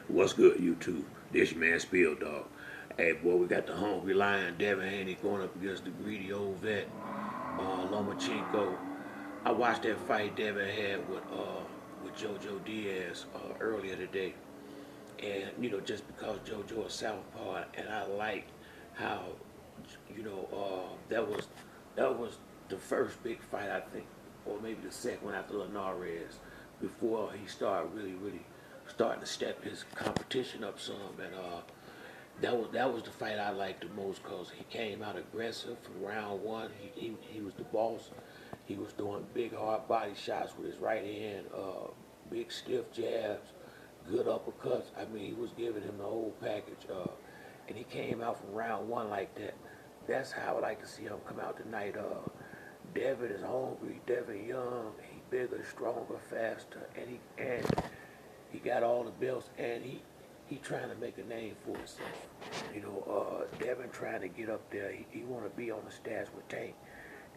What's good, YouTube? This your man Spill Dog. Hey, boy, we got the hungry lion Devin Haney going up against the greedy old vet Lomachenko. I watched that fight Devin had with JoJo Diaz earlier today, and just because JoJo is southpaw, and I like how that was the first big fight I think, or maybe the second one after Linares, before he started really starting to step his competition up some, and that was the fight I liked the most because he came out aggressive from round one. He was the boss. He was doing big hard body shots with his right hand, big stiff jabs, good uppercuts. I mean, he was giving him the whole package, and he came out from round one like that. That's how I like to see him come out tonight. Devin is hungry. Devin young. He bigger, stronger, faster, and he got all the belts, and he trying to make a name for himself. Devin trying to get up there. He want to be on the stats with Tank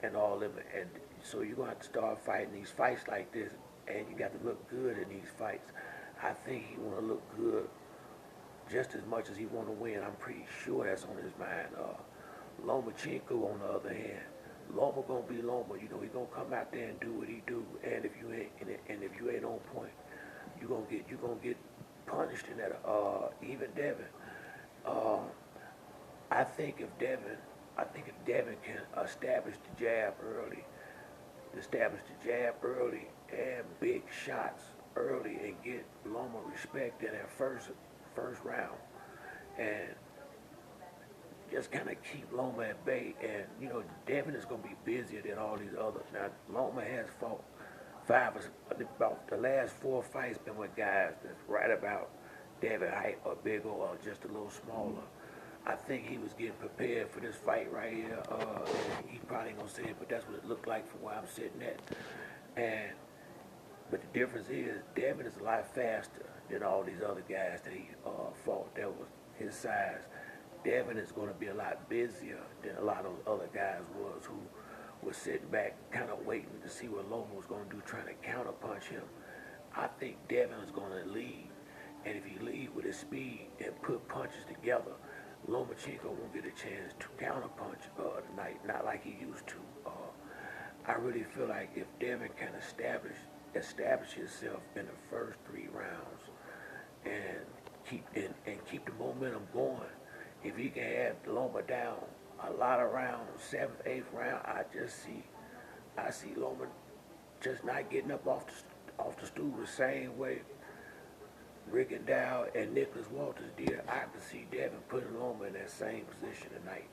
and all them, and so you're gonna have to start fighting these fights like this, and you got to look good in these fights. I think he want to look good just as much as he want to win. I'm pretty sure that's on his mind. Lomachenko, on the other hand, Loma gonna be Loma. He gonna come out there and do what he do. And if you ain't on point, you gonna get punished in that. Even Devin. Uh, I think if Devin can establish the jab early and big shots early and get Loma respect in that first round, and just kind of keep Loma at bay. And Devin is going to be busier than all these others. Now Loma has fought about the last four fights been with guys that's right about Devin height or bigger or just a little smaller. I think he was getting prepared for this fight right here. He probably ain't gonna say it, but that's what it looked like from where I'm sitting at. And but the difference is Devin is a lot faster than all these other guys that he fought that was his size. Devin is going to be a lot busier than a lot of other guys was who was sitting back kind of waiting to see what Loma was going to do, trying to counterpunch him. I think Devin is going to lead. And if he lead with his speed and put punches together, Lomachenko won't get a chance to counterpunch tonight, not like he used to. I really feel like if Devin can establish himself in the first three rounds and keep the momentum going, if he can have Loma down a lot of rounds, seventh, eighth round, I see Loma just not getting up off the stool the same way Rick and Dow and Nicholas Walters did. I can see Devin putting Loma in that same position tonight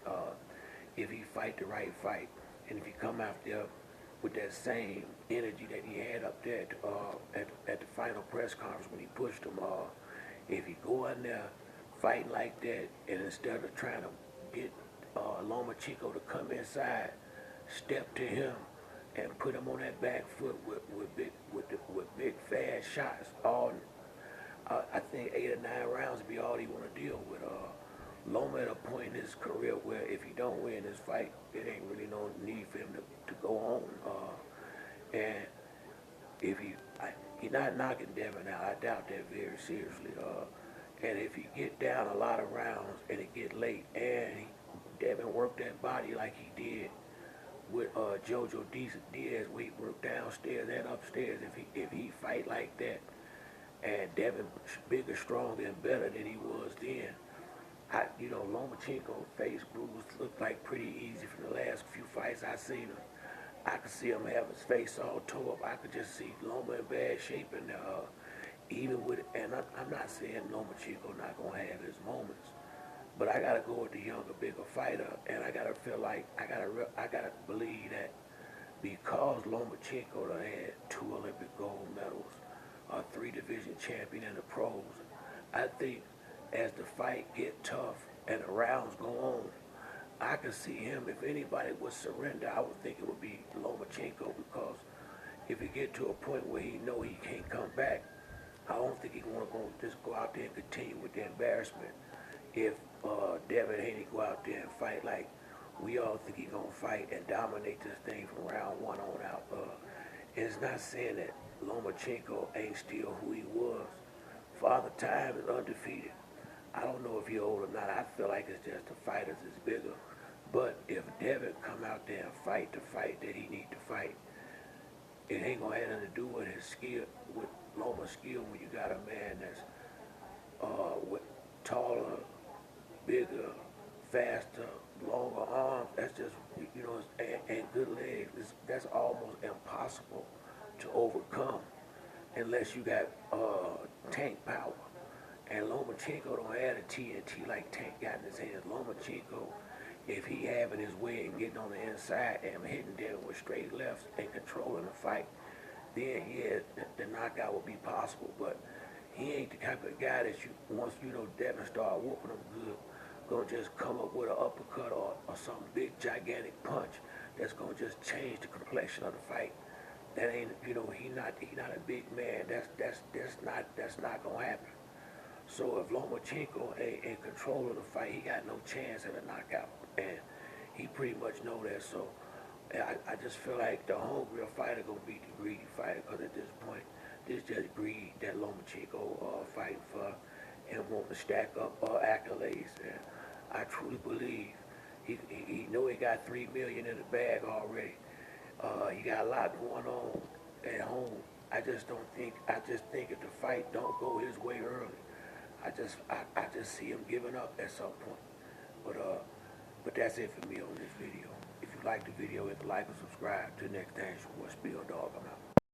if he fight the right fight, and if he come out there with that same energy that he had up there at the final press conference when he pushed him. If he go in there fighting like that, and instead of trying to get Lomachenko to come inside, step to him and put him on that back foot with big fast shots. I think 8 or 9 rounds would be all he want to deal with. Loma at a point in his career where if he don't win this fight, it ain't really no need for him to go on. And if he not knocking Devin out, I doubt that very seriously. And if he get down a lot of rounds and it get late, and Devin worked that body like he did with JoJo Diaz, where he worked downstairs and upstairs. If he fight like that, and Devin bigger, stronger, and better than he was then, Lomachenko face bruise looked like pretty easy from the last few fights I seen him. I could see him have his face all tore up. I could just see Loma in bad shape, and even with, and I'm not saying Lomachenko not gonna have his moments, but I gotta go with the younger, bigger fighter, and I gotta feel like I gotta believe that because Lomachenko done had 2 Olympic gold medals, a 3 division champion in the pros, I think as the fight get tough and the rounds go on, I could see him, if anybody would surrender, I would think it would be Lomachenko, because if he get to a point where he know he can't come back, I don't think he want to just go out there and continue with the embarrassment. If Devin Haney go out there and fight like we all think he gonna fight and dominate this thing from round one on out, it's not saying that Lomachenko ain't still who he was Father Time is undefeated. I don't know if he's old or not. I feel like it's just the fighters is bigger. But if Devin come out there and fight the fight that he need to fight, it ain't gonna have nothing to do with his skill, with Loma's skill. When you got a man that's with taller, bigger, faster, longer arms, that's just, you know, and good legs. That's almost impossible to overcome unless you got tank power. And Lomachenko don't have a TNT like Tank got in his hands. Lomachenko, if he having his way and getting on the inside and hitting Devin with straight lefts and controlling the fight, then yeah, the knockout would be possible. But he ain't the type of guy that you, once you know Devin start whooping him good, gonna just come up with an uppercut or some big gigantic punch that's gonna just change the complexion of the fight. That ain't, you know, he not a big man. That's not gonna happen. So if Lomachenko ain't in control of the fight, he got no chance at a knockout, and he pretty much know that. So I just feel like the hungrier fighter gonna beat the greedy fighter, because at this point, this just greed that Lomachenko fighting for and wanting to stack up accolades. And I truly believe he know he got $3 million in the bag already. He got a lot going on at home. I just think if the fight don't go his way early, I just see him giving up at some point. But that's it for me on this video. If you like the video, hit the like and subscribe. Till next time, it's your boy Spill Dog. I'm out.